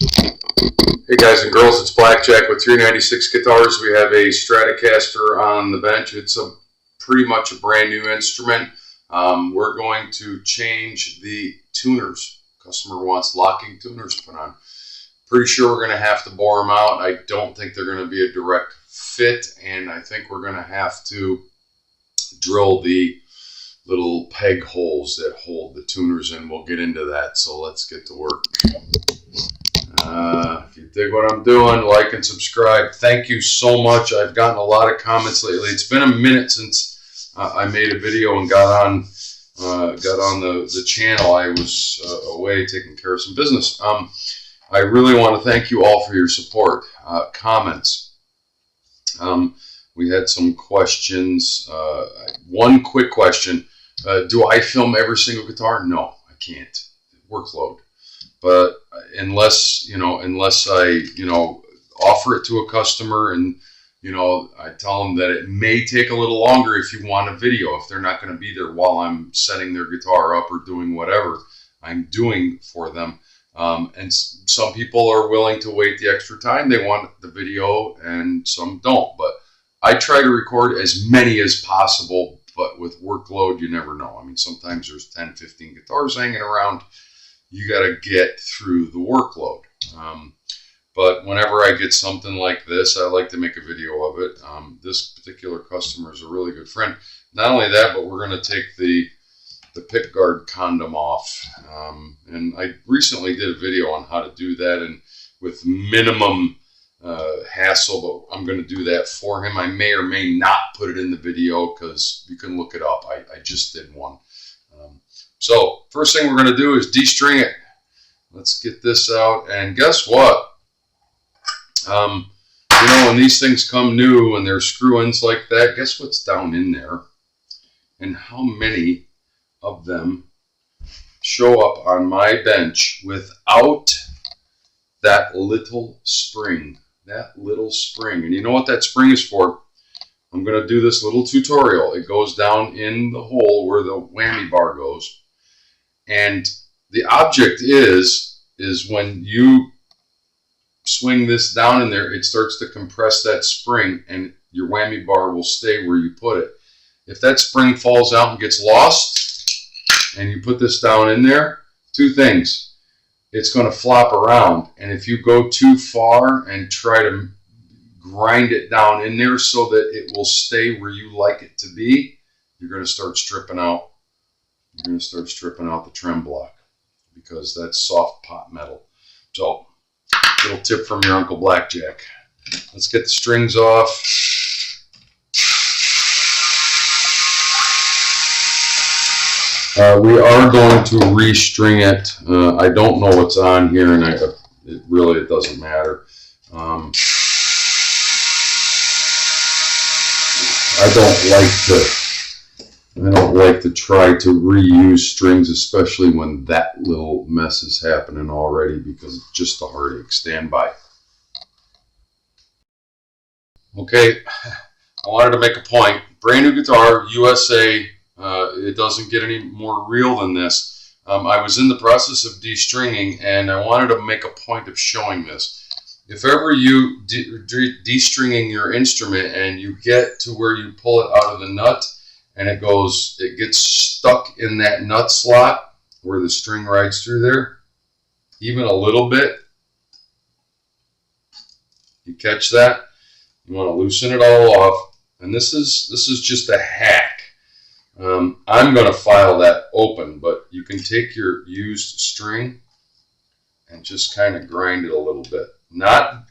Hey guys and girls, it's Blackjack with 396 guitars. We have a Stratocaster on the bench. It's pretty much a brand new instrument. We're going to change the tuners. Customer wants locking tuners put on. Pretty sure we're going to have to bore them out. I don't think they're going to be a direct fit, and I think we're going to have to drill the little peg holes that hold the tuners in. We'll get into that, so let's get to work. If you dig what I'm doing, like and subscribe. Thank you so much. I've gotten a lot of comments lately. It's been a minute since I made a video and got on the channel. I was away taking care of some business. I really want to thank you all for your support, comments. We had some questions. One quick question: do I film every single guitar? No, I can't. Workload. But unless I offer it to a customer and I tell them that it may take a little longer if you want a video, if they're not going to be there while I'm setting their guitar up or doing whatever I'm doing for them. And some people are willing to wait the extra time. They want the video and some don't. But I try to record as many as possible, but with workload, you never know. I mean, sometimes there's 10, 15 guitars hanging around. You got to get through the workload. But whenever I get something like this, I like to make a video of it. This particular customer is a really good friend. Not only that, but we're going to take the pick guard condom off. And I recently did a video on how to do that and with minimum hassle, but I'm going to do that for him. I may or may not put it in the video because you can look it up. I just did one. So first thing we're going to do is de-string it. Let's get this out. And guess what? When these things come new and they're screw-ins like that, guess what's down in there? And how many of them show up on my bench without that little spring? That little spring. And you know what that spring is for? I'm going to do this little tutorial. It goes down in the hole where the whammy bar goes. And the object is when you swing this down in there, it starts to compress that spring and your whammy bar will stay where you put it. If that spring falls out and gets lost and you put this down in there, two things. It's going to flop around, and if you go too far and try to grind it down in there so that it will stay where you like it to be, you're going to start stripping out. You're going to start stripping out the trem block because that's soft pot metal. So, little tip from your Uncle Blackjack. Let's get the strings off. We are going to restring it. I don't know what's on here, and it doesn't matter. I don't like to try to reuse strings, especially when that little mess is happening already, because it's just a heartache. Stand by. Okay, I wanted to make a point. Brand new guitar, USA. It doesn't get any more real than this. I was in the process of de-stringing, and I wanted to make a point of showing this. If ever you de-stringing your instrument and you get to where you pull it out of the nut, and it gets stuck in that nut slot where the string rides through there, even a little bit. You catch that? You want to loosen it all off, and this is just a hack. I'm going to file that open, but you can take your used string and just kind of grind it a little bit. Not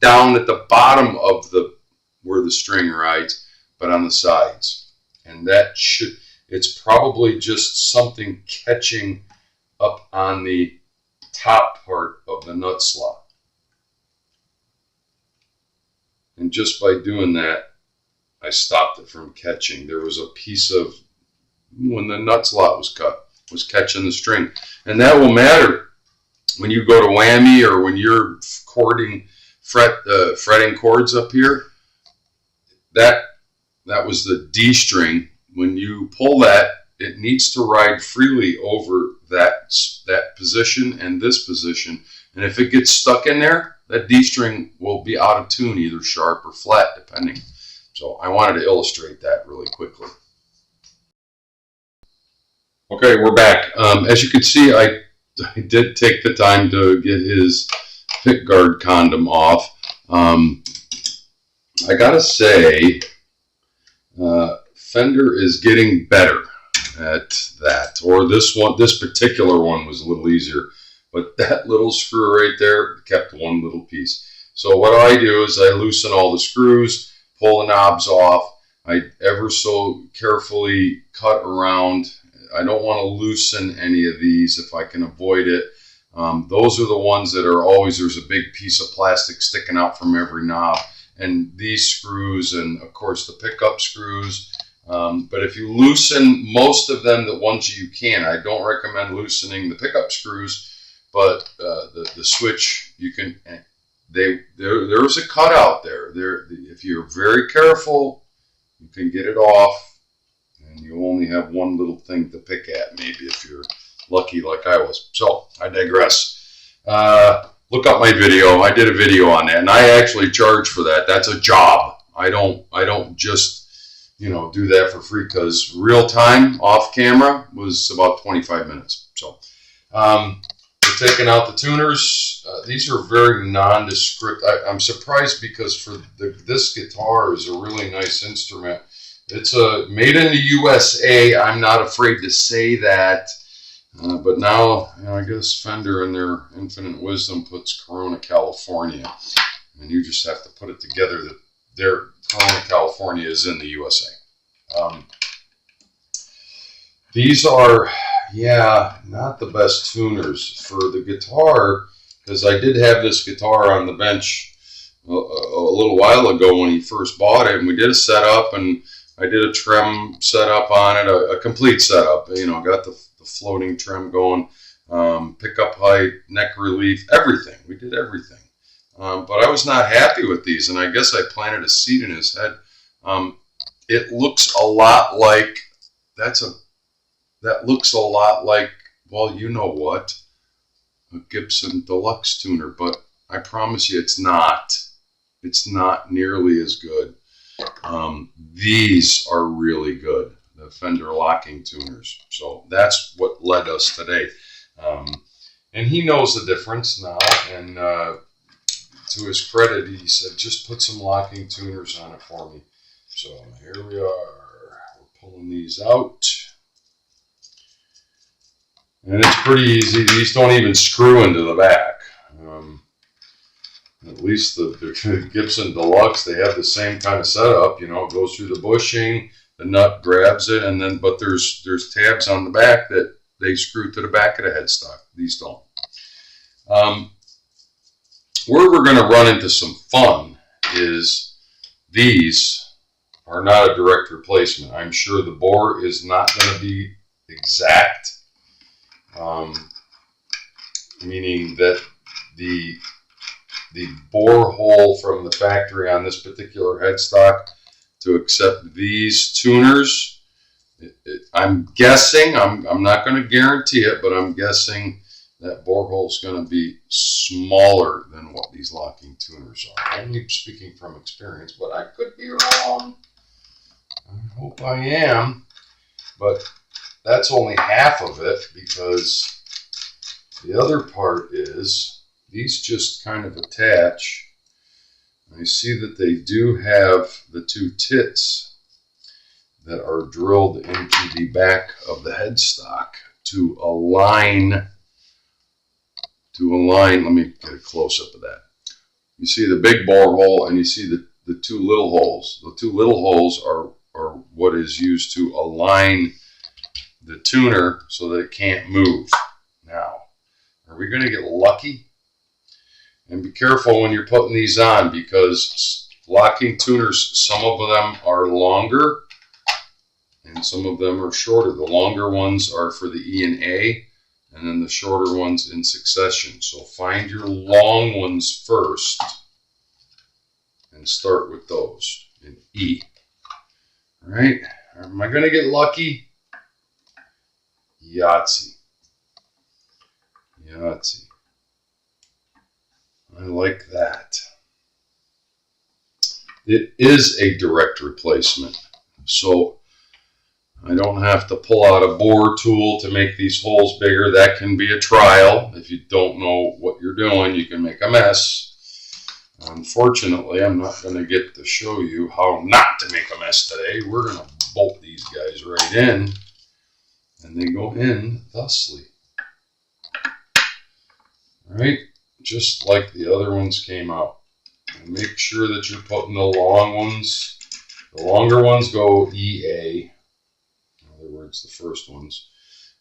down at the bottom of where the string rides, but on the sides. And it's probably just something catching up on the top part of the nut slot. And just by doing that, I stopped it from catching. There was a piece of, when the nut slot was cut, was catching the string. And that will matter when you go to whammy or when you're fretting chords up here. That was the D string. When you pull that, it needs to ride freely over that position and this position. And if it gets stuck in there, that D string will be out of tune, either sharp or flat, depending. So I wanted to illustrate that really quickly. Okay, we're back. As you can see, I did take the time to get his pick guard condom off. I gotta say, Fender is getting better at that. Or this particular one was a little easier, but that little screw right there kept one little piece. So what I do is I loosen all the screws, pull the knobs off. I ever so carefully cut around. I don't want to loosen any of these if I can avoid it. Those are the ones that are always, there's a big piece of plastic sticking out from every knob. And these screws, and of course the pickup screws. But if you loosen most of them, the ones you can, I don't recommend loosening the pickup screws, but the switch, you can, there's a cutout there. If you're very careful, you can get it off. And you only have one little thing to pick at, maybe, if you're lucky like I was. So I digress. Look up my video. I did a video on that, and I actually charge for that. That's a job. I don't just, you know, do that for free, because real time off camera was about 25 minutes. So we're taking out the tuners. These are very nondescript. I'm surprised, because for this guitar is a really nice instrument. It's made in the USA. I'm not afraid to say that. But now, you know, I guess Fender in their infinite wisdom puts Corona, California. And you just have to put it together that their Corona, California is in the USA. These are, yeah, not the best tuners for the guitar, because I did have this guitar on the bench a little while ago when he first bought it. And we did a setup, and I did a trim setup on it, a complete setup. You know, got the floating trim going, pickup height, neck relief, everything. We did everything. But I was not happy with these, and I guess I planted a seed in his head. It looks a lot like, that looks a lot like, well, you know what, a Gibson Deluxe tuner, but I promise you it's not. It's not nearly as good. These are really good, the Fender locking tuners. So that's what led us today. And he knows the difference now, and to his credit, he said, just put some locking tuners on it for me. So here we are. We're pulling these out. And it's pretty easy. These don't even screw into the back. At least the Gibson Deluxe, they have the same kind of setup. You know, it goes through the bushing, the nut grabs it, and then, but there's tabs on the back that they screw to the back of the headstock. These don't. Where we're going to run into some fun is these are not a direct replacement. I'm sure the bore is not going to be exact, meaning that the bore hole from the factory on this particular headstock to accept these tuners, I'm guessing, I'm not going to guarantee it, but I'm guessing that bore hole is going to be smaller than what these locking tuners are. I'm speaking from experience, but I could be wrong. I hope I am, but that's only half of it, because the other part is these just kind of attach. I see that they do have the two tits that are drilled into the back of the headstock to align. Let me get a close-up of that. You see the big bore hole, and you see the two little holes. The two little holes are what is used to align the tuner so that it can't move. Now, are we going to get lucky? And be careful when you're putting these on, because locking tuners, some of them are longer and some of them are shorter. The longer ones are for the E and A, and then the shorter ones in succession. So find your long ones first and start with those in E. All right, am I going to get lucky? Yahtzee. Yahtzee. I like that. It is a direct replacement, so I don't have to pull out a bore tool to make these holes bigger. That can be a trial. If you don't know what you're doing, you can make a mess. Unfortunately, I'm not going to get to show you how not to make a mess today. We're going to bolt these guys right in, and they go in thusly. All right, just like the other ones came out. And make sure that you're putting the long ones. The longer ones go EA. In other words, the first ones.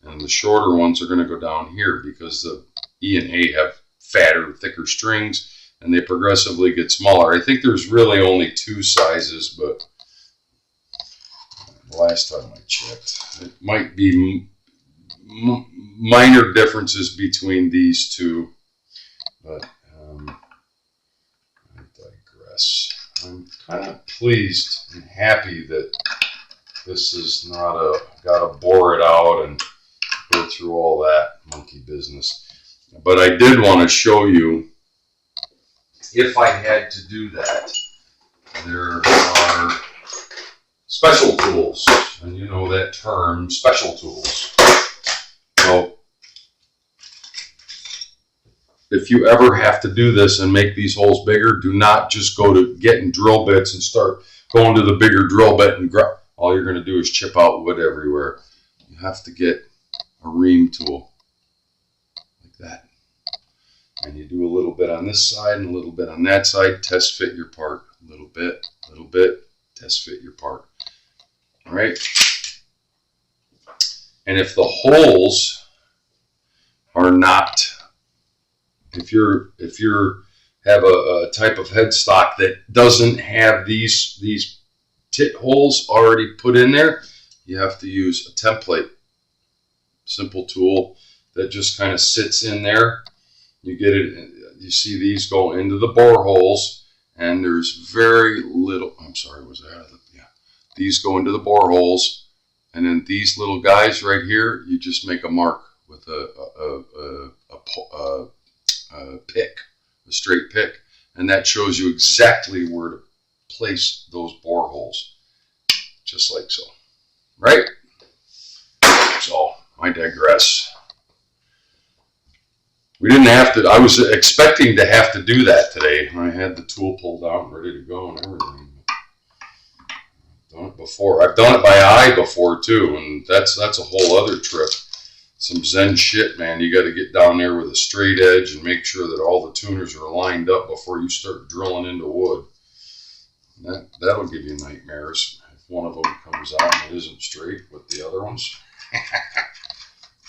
And the shorter ones are going to go down here because the E and A have fatter, thicker strings, and they progressively get smaller. I think there's really only two sizes, but the last time I checked, it might be minor differences between these two, but I digress. I'm kind of pleased and happy that this is not got to bore it out and go through all that monkey business. But I did want to show you, if I had to do that, there are special tools, and you know that term, special tools. So if you ever have to do this and make these holes bigger, do not just go to getting drill bits and start going to the bigger drill bit and all you're going to do is chip out wood everywhere. You have to get a ream tool like that. And you do a little bit on this side and a little bit on that side. Test fit your part. A little bit, test fit your part. All right. And if the holes are not, if you have a type of headstock that doesn't have these tit holes already put in there, you have to use a template. Simple tool that just kind of sits in there. You get it, you see these go into the bore holes, and there's very little, I'm sorry, was that? Yeah. These go into the bore holes, and then these little guys right here, you just make a mark with a pick, a straight pick, and that shows you exactly where to place those bore holes, just like so, right? So, I digress. We didn't have to, I was expecting to have to do that today. I had the tool pulled out and ready to go and everything. I've done it before. I've done it by eye before too, and that's a whole other trip. Some Zen shit, man. You got to get down there with a straight edge and make sure that all the tuners are lined up before you start drilling into wood. That'll give you nightmares if one of them comes out and it isn't straight with the other ones.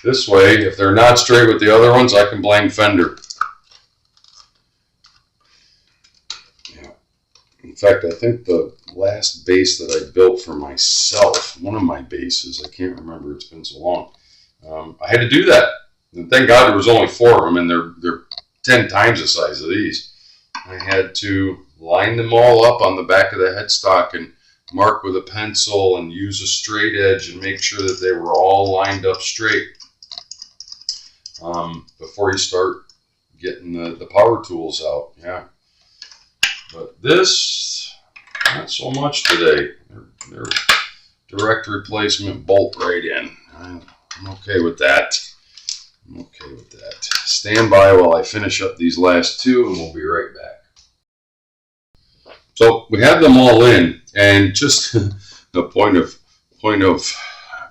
This way, if they're not straight with the other ones, I can blame Fender. Yeah. In fact, I think the last bass that I built for myself, one of my basses, I can't remember, it's been so long, I had to do that. And thank God there was only 4 of them, and they're 10 times the size of these. I had to line them all up on the back of the headstock and mark with a pencil and use a straight edge and make sure that they were all lined up straight before you start getting the power tools out. Yeah. But this, not so much today. They're direct replacement, bolt right in. I'm okay with that. I'm okay with that. Stand by while I finish up these last 2 and we'll be right back. So we have them all in, and just the point of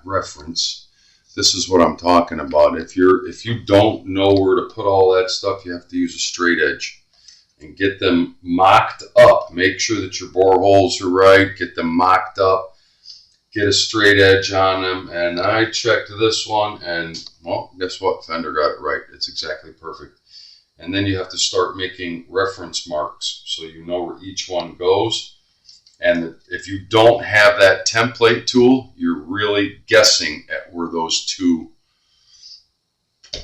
reference, this is what I'm talking about. If you don't know where to put all that stuff, you have to use a straight edge and get them mocked up. Make sure that your bore holes are right. Get them mocked up. Get a straight edge on them. And I checked this one, and well, guess what? Fender got it right. It's exactly perfect. And then you have to start making reference marks so you know where each one goes. And if you don't have that template tool, you're really guessing at where those 2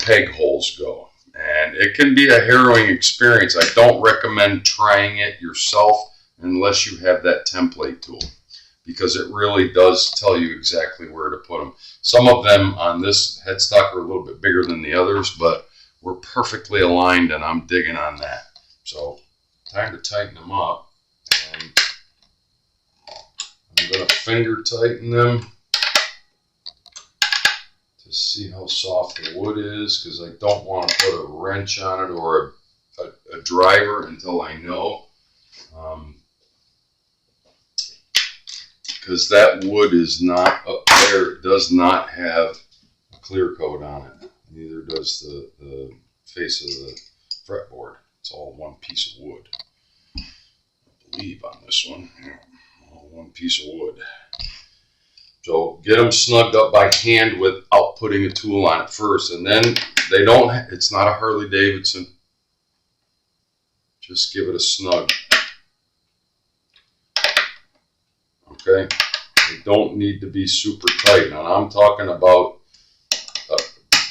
peg holes go. And it can be a harrowing experience. I don't recommend trying it yourself unless you have that template tool, because it really does tell you exactly where to put them. Some of them on this headstock are a little bit bigger than the others, but we're perfectly aligned, and I'm digging on that. So time to tighten them up, and I'm going to finger tighten them to see how soft the wood is, because I don't want to put a wrench on it or a driver until I know. Because that wood is not up there. It does not have a clear coat on it. Neither does the face of the fretboard. It's all one piece of wood. I believe on this one. Yeah, all one piece of wood. So get them snugged up by hand without putting a tool on it first. And then they don't, it's not a Harley Davidson. Just give it a snug. Okay, they don't need to be super tight. Now I'm talking about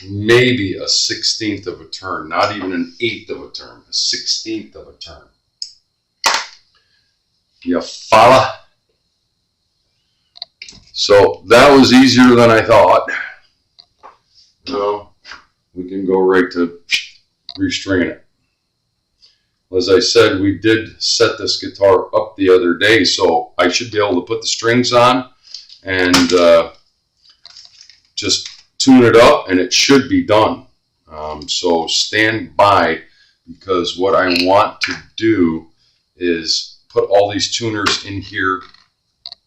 maybe a 1/16 of a turn, not even an 1/8 of a turn, a 1/16 of a turn. You follow? So that was easier than I thought. Now we can go right to restringing it. As I said, we did set this guitar up the other day, so I should be able to put the strings on and just tune it up, and it should be done. So stand by, because what I want to do is put all these tuners in here,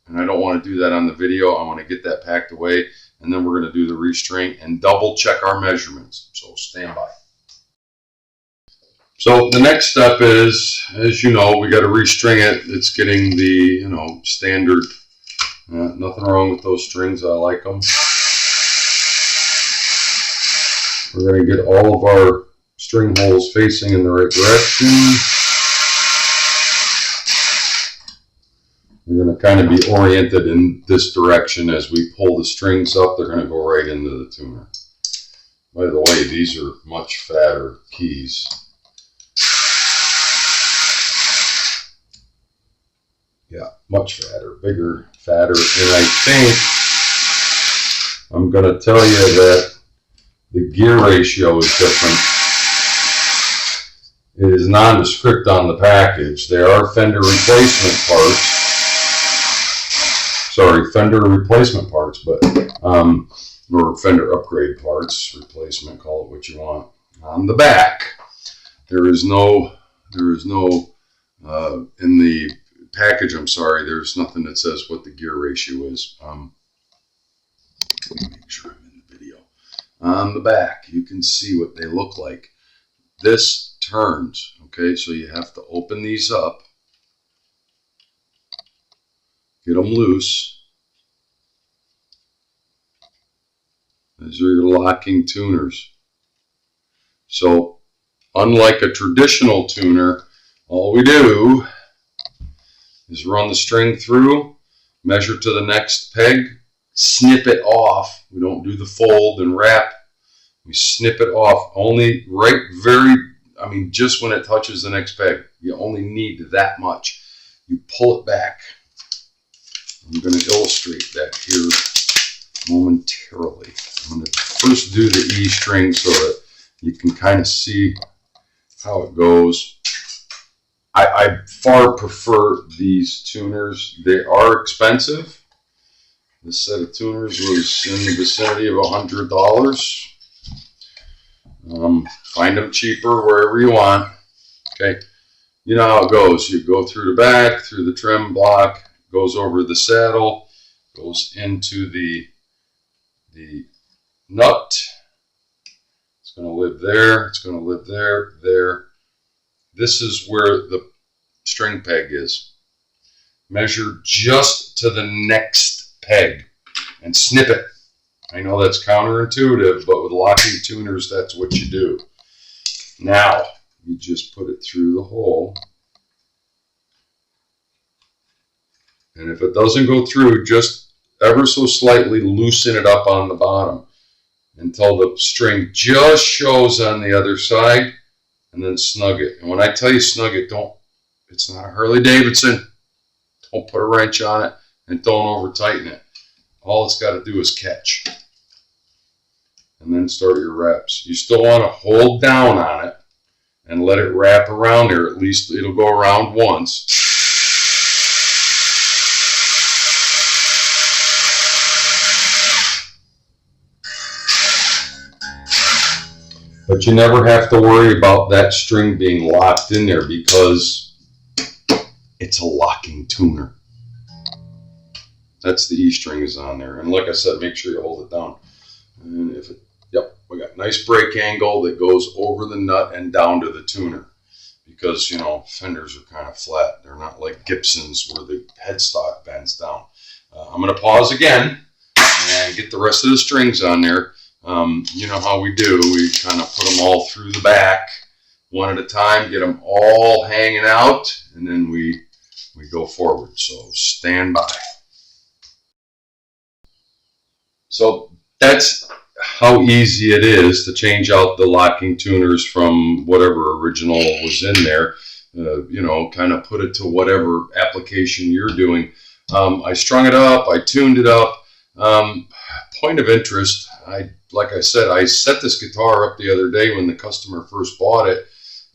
and I don't want to do that on the video. I want to get that packed away, and then we're going to do the restring and double check our measurements. So stand by. So the next step is, as you know, we got to restring it. It's getting the, standard. Nothing wrong with those strings. I like them. We're going to get all of our string holes facing in the right direction. We're going to kind of be oriented in this direction. As we pull the strings up, they're going to go right into the tuner. By the way, these are much fatter keys. Yeah, much fatter, bigger, fatter. And I think I'm going to tell you that the gear ratio is different. It is nondescript on the package. They are Fender replacement parts. Sorry, Fender replacement parts, but or Fender upgrade parts, replacement, call it what you want. On the back, there is no in the package, I'm sorry, there's nothing that says what the gear ratio is. Let me make sure I'm in the video. On the back, you can see what they look like. This turns, okay, so you have to open these up, get them loose. These are your locking tuners. So, unlike a traditional tuner, all we do is run the string through, measure to the next peg, snip it off. We don't do the fold and wrap. We snip it off only just when it touches the next peg. You only need that much. You pull it back. I'm going to illustrate that here momentarily. I'm going to first do the E string so that you can kind of see how it goes. I far prefer these tuners. They are expensive. This set of tuners was in the vicinity of $100. Find them cheaper wherever you want. Okay, you know how it goes. You go through the back, through the trim block, goes over the saddle, goes into the nut. It's going to live there. It's going to live there, there. This is where the string peg is. Measure just to the next peg and snip it. I know that's counterintuitive, but with locking tuners, that's what you do. Now, you just put it through the hole. And if it doesn't go through, just ever so slightly loosen it up on the bottom until the string just shows on the other side. And then snug it. And when I tell you snug it, it's not a Harley Davidson. Don't put a wrench on it, and don't over tighten it. All it's got to do is catch. and then start your reps. You still want to hold down on it and let it wrap around there. At least it'll go around once. But you never have to worry about that string being locked in there because it's a locking tuner. That's the E string is on there. And like I said, make sure you hold it down. And if it, yep, we got nice break angle that goes over the nut and down to the tuner. Because, you know, Fenders are kind of flat. They're not like Gibsons where the headstock bends down. I'm going to pause again and get the rest of the strings on there. You know how we do. We kind of put them all through the back one at a time, get them all hanging out, and then we go forward. So stand by. So that's how easy it is to change out the locking tuners from whatever original was in there. You know, kind of put it to whatever application you're doing. I strung it up. I tuned it up. Point of interest, like I said, I set this guitar up the other day when the customer first bought it.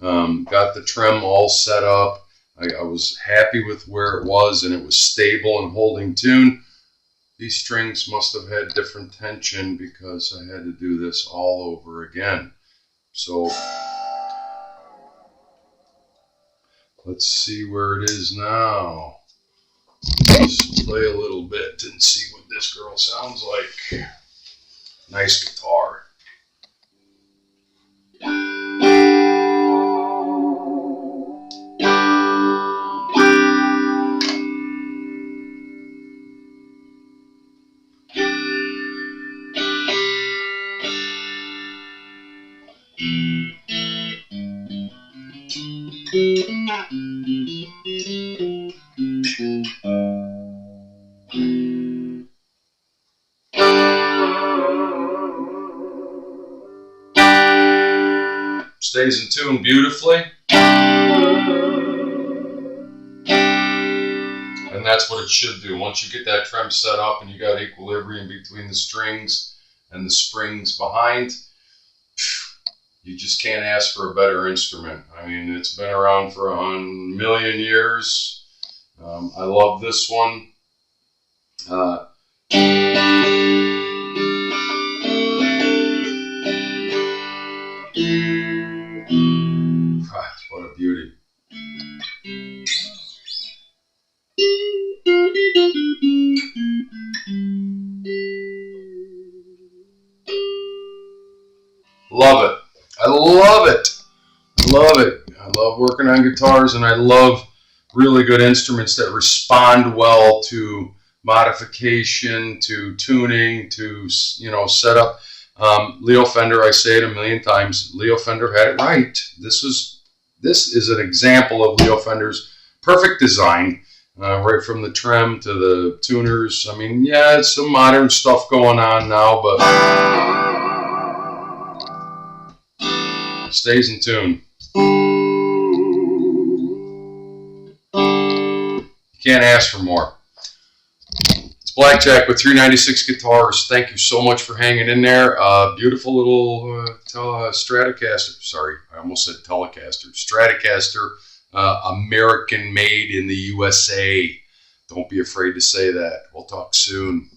Got the trem all set up. I was happy with where it was, and it was stable and holding tune. These strings must have had different tension because I had to do this all over again. So let's see where it is now. Let's play a little bit and see what this girl sounds like. Nice guitar. Stays in tune beautifully. And that's what it should do. Once you get that trem set up and you got equilibrium between the strings and the springs behind, you just can't ask for a better instrument. I mean, it's been around for 1,000,000 years. I love this one. What a beauty. Love it. I love it. I love it. I love working on guitars, and I love really good instruments that respond well to modification, to tuning, to, you know, setup. Leo Fender, I say it a million times, Leo Fender had it right. This is an example of Leo Fender's perfect design, right from the trem to the tuners. I mean, yeah, it's some modern stuff going on now, but it stays in tune. You can't ask for more. It's Blackjack with 396 Guitars. Thank you so much for hanging in there. Beautiful little Stratocaster. Sorry, I almost said Telecaster. Stratocaster, American made in the USA. Don't be afraid to say that. We'll talk soon.